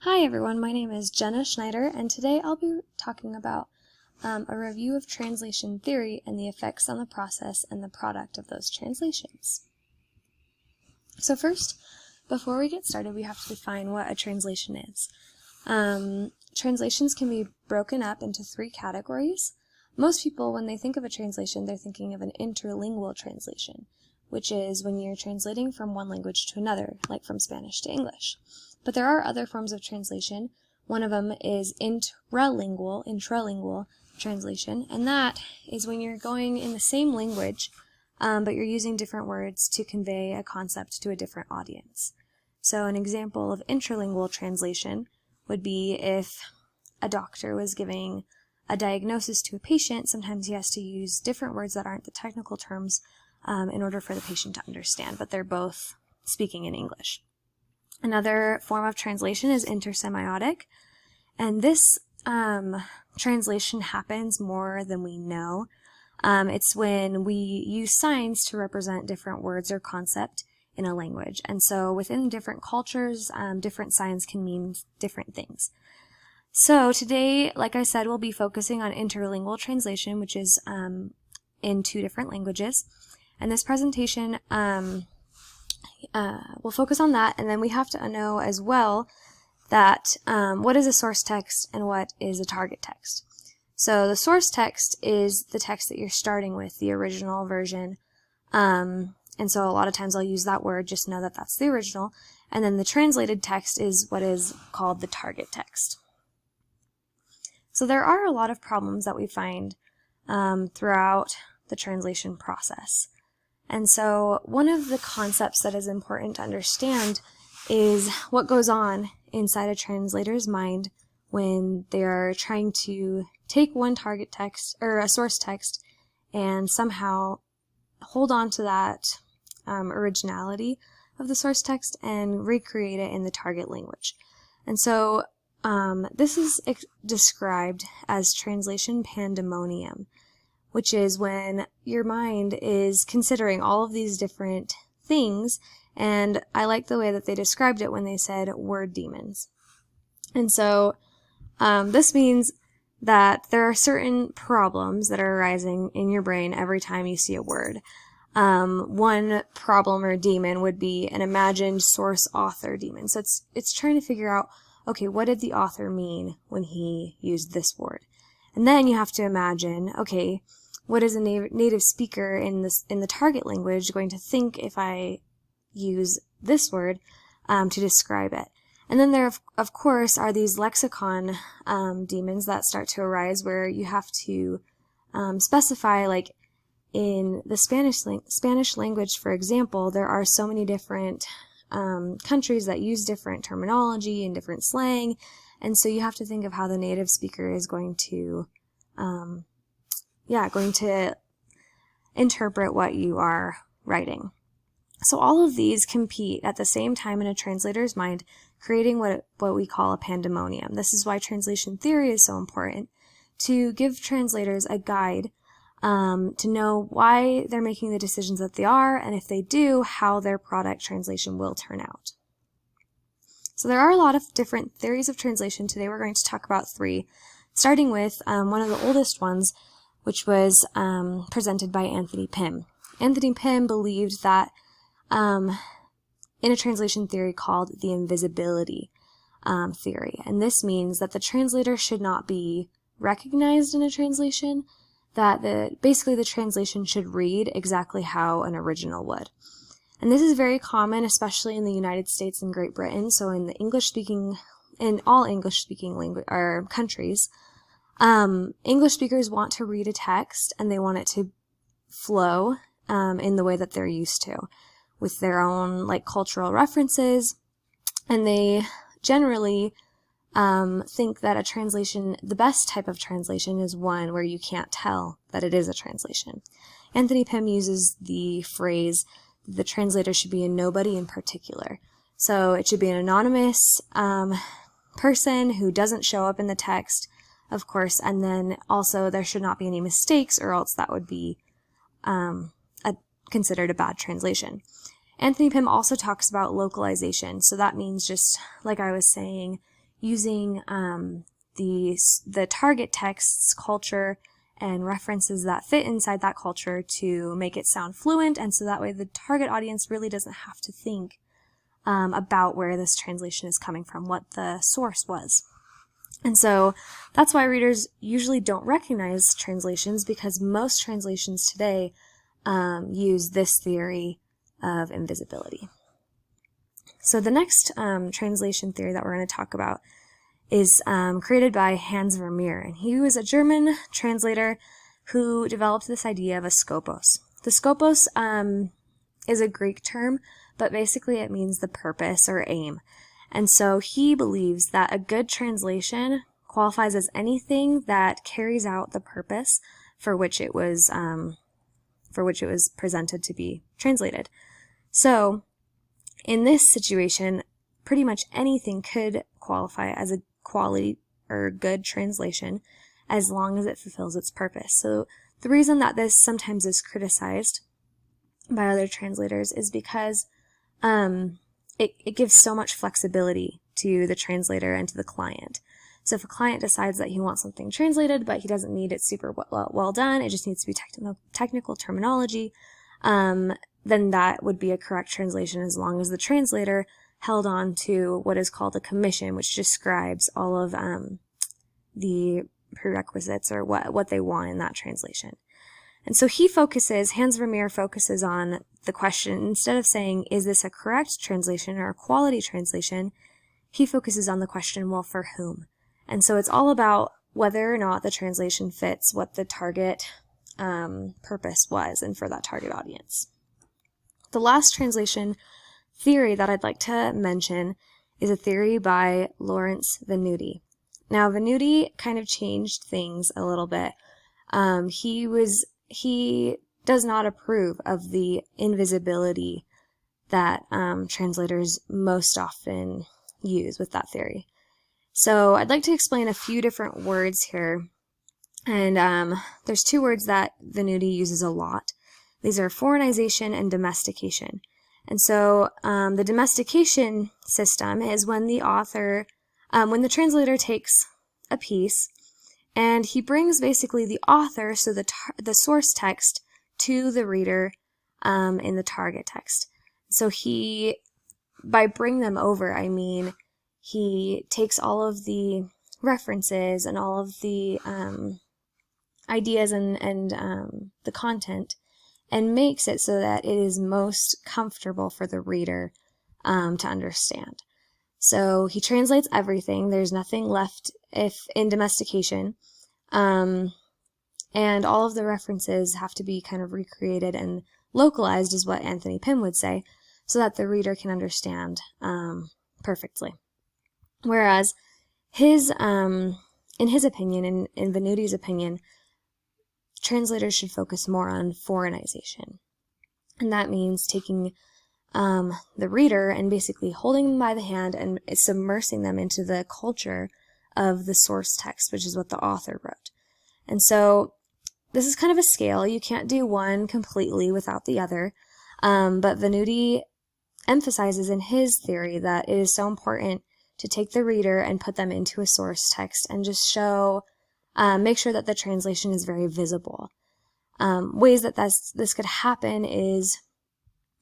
Hi everyone, my name is Jenna Schneider, and today I'll be talking about a review of translation theory and the effects on the process and the product of those translations. So first, before we get started, we have to define what a translation is. Translations can be broken up into three categories. Most people, when they think of a translation, they're thinking of an interlingual translation, which is when you're translating from one language to another, like from Spanish to English. But there are other forms of translation. One of them is intralingual translation, and that is when you're going in the same language, but you're using different words to convey a concept to a different audience. So an example of intralingual translation would be if a doctor was giving a diagnosis to a patient. Sometimes he has to use different words that aren't the technical terms in order for the patient to understand, but they're both speaking in English. Another form of translation is intersemiotic, and this translation happens more than we know. It's when we use signs to represent different words or concept in a language, and so within different cultures, different signs can mean different things. So today, like I said, we'll be focusing on interlingual translation, which is in two different languages, and this presentation we'll focus on that, and then we have to know as well that what is a source text and what is a target text. So the source text is the text that you're starting with, the original version, and so a lot of times I'll use that word, just know that that's the original, and then the translated text is what is called the target text. So there are a lot of problems that we find throughout the translation process. And so one of the concepts that is important to understand is what goes on inside a translator's mind when they are trying to take one target text or a source text and somehow hold on to that originality of the source text and recreate it in the target language. And so this is described as translation pandemonium, which is when your mind is considering all of these different things, and I like the way that they described it when they said word demons. And so this means that there are certain problems that are arising in your brain every time you see a word. One problem or demon would be an imagined source author demon. So it's trying to figure out, okay, what did the author mean when he used this word? And then you have to imagine, okay, what is a native speaker in the target language going to think if I use this word to describe it? And then there, of course, are these lexicon demons that start to arise where you have to specify, like in the Spanish language, for example, there are so many different countries that use different terminology and different slang, and so you have to think of how the native speaker is going to interpret what you are writing. So all of these compete at the same time in a translator's mind, creating what we call a pandemonium. This is why translation theory is so important, to give translators a guide to know why they're making the decisions that they are, and if they do, how their product translation will turn out. So there are a lot of different theories of translation. Today we're going to talk about three, starting with one of the oldest ones, which was presented by Anthony Pym. Anthony Pym believed that in a translation theory called the invisibility theory, and this means that the translator should not be recognized in a translation, that basically the translation should read exactly how an original would. And this is very common, especially in the United States and Great Britain, so in all English-speaking language or countries. English speakers want to read a text and they want it to flow in the way that they're used to, with their own cultural references, and they generally think that a translation, the best type of translation, is one where you can't tell that it is a translation. Anthony Pym uses the phrase, the translator should be a nobody in particular. So it should be an anonymous person who doesn't show up in the text, of course, and then also there should not be any mistakes, or else that would be considered a bad translation. Anthony Pym also talks about localization, so that means, just like I was saying, using the target text's culture and references that fit inside that culture to make it sound fluent, and so that way the target audience really doesn't have to think about where this translation is coming from, what the source was. And so that's why readers usually don't recognize translations, because most translations today use this theory of invisibility. So the next translation theory that we're going to talk about is created by Hans Vermeer, and he was a German translator who developed this idea of a skopos. The skopos is a Greek term, but basically it means the purpose or aim. And so he believes that a good translation qualifies as anything that carries out the purpose for which it was presented to be translated. So in this situation, pretty much anything could qualify as a quality or good translation as long as it fulfills its purpose. So the reason that this sometimes is criticized by other translators is because it gives so much flexibility to the translator and to the client. So if a client decides that he wants something translated, but he doesn't need it super well done, it just needs to be technical terminology, then that would be a correct translation as long as the translator held on to what is called a commission, which describes all of the prerequisites or what they want in that translation. And so Hans Vermeer focuses on the question, instead of saying, is this a correct translation or a quality translation, he focuses on the question, well, for whom? And so it's all about whether or not the translation fits what the target purpose was and for that target audience. The last translation theory that I'd like to mention is a theory by Lawrence Venuti. Now, Venuti kind of changed things a little bit. He does not approve of the invisibility that translators most often use with that theory. So I'd like to explain a few different words here. And there's two words that Venuti uses a lot. These are foreignization and domestication. And so the domestication system is when the author, when the translator takes a piece and he brings basically the author, so the source text, to the reader in the target text. So by bring them over, I mean he takes all of the references and all of the ideas and the content and makes it so that it is most comfortable for the reader to understand. So he translates everything. There's nothing left in domestication. And all of the references have to be kind of recreated and localized, is what Anthony Pym would say, so that the reader can understand perfectly. Whereas in his opinion, in Venuti's opinion, translators should focus more on foreignization. And that means taking the reader and basically holding them by the hand and submersing them into the culture of the source text, which is what the author wrote. And so this is kind of a scale. You can't do one completely without the other. But Venuti emphasizes in his theory that it is so important to take the reader and put them into a source text and just make sure that the translation is very visible. Ways that this could happen is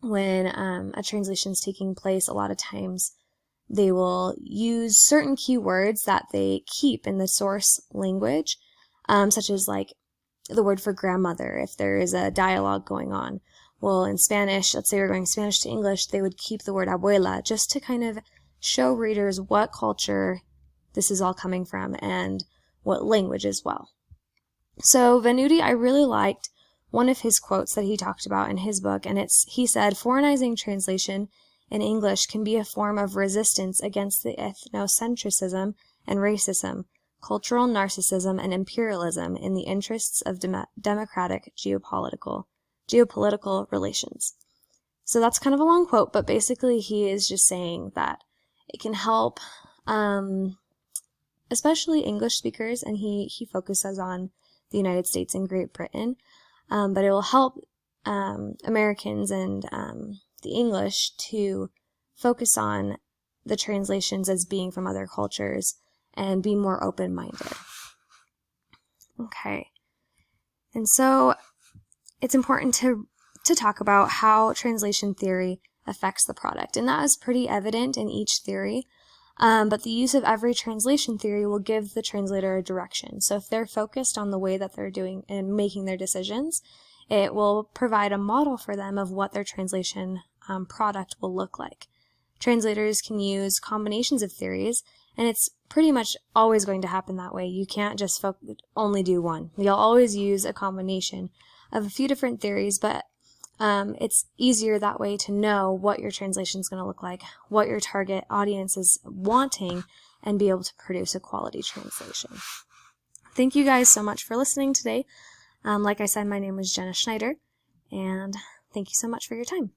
when a translation is taking place, a lot of times they will use certain keywords that they keep in the source language, such as like the word for grandmother, if there is a dialogue going on. Well, in Spanish, let's say we're going Spanish to English, they would keep the word abuela just to kind of show readers what culture this is all coming from and what language as well. So Venuti, I really liked one of his quotes that he talked about in his book, and he said, "Foreignizing translation in English can be a form of resistance against the ethnocentrism and racism, cultural narcissism, and imperialism in the interests of democratic geopolitical relations." So that's kind of a long quote, but basically he is just saying that it can help, especially English speakers, and he focuses on the United States and Great Britain, but it will help Americans and the English to focus on the translations as being from other cultures and be more open-minded. Okay, and so it's important to talk about how translation theory affects the product, and that is pretty evident in each theory. But the use of every translation theory will give the translator a direction. So if they're focused on the way that they're doing and making their decisions, it will provide a model for them of what their translation product will look like. Translators can use combinations of theories, and it's pretty much always going to happen that way. You can't just only do one. You'll always use a combination of a few different theories, but it's easier that way to know what your translation is going to look like, what your target audience is wanting, and be able to produce a quality translation. Thank you guys so much for listening today. Like I said, my name is Jenna Schneider, and thank you so much for your time.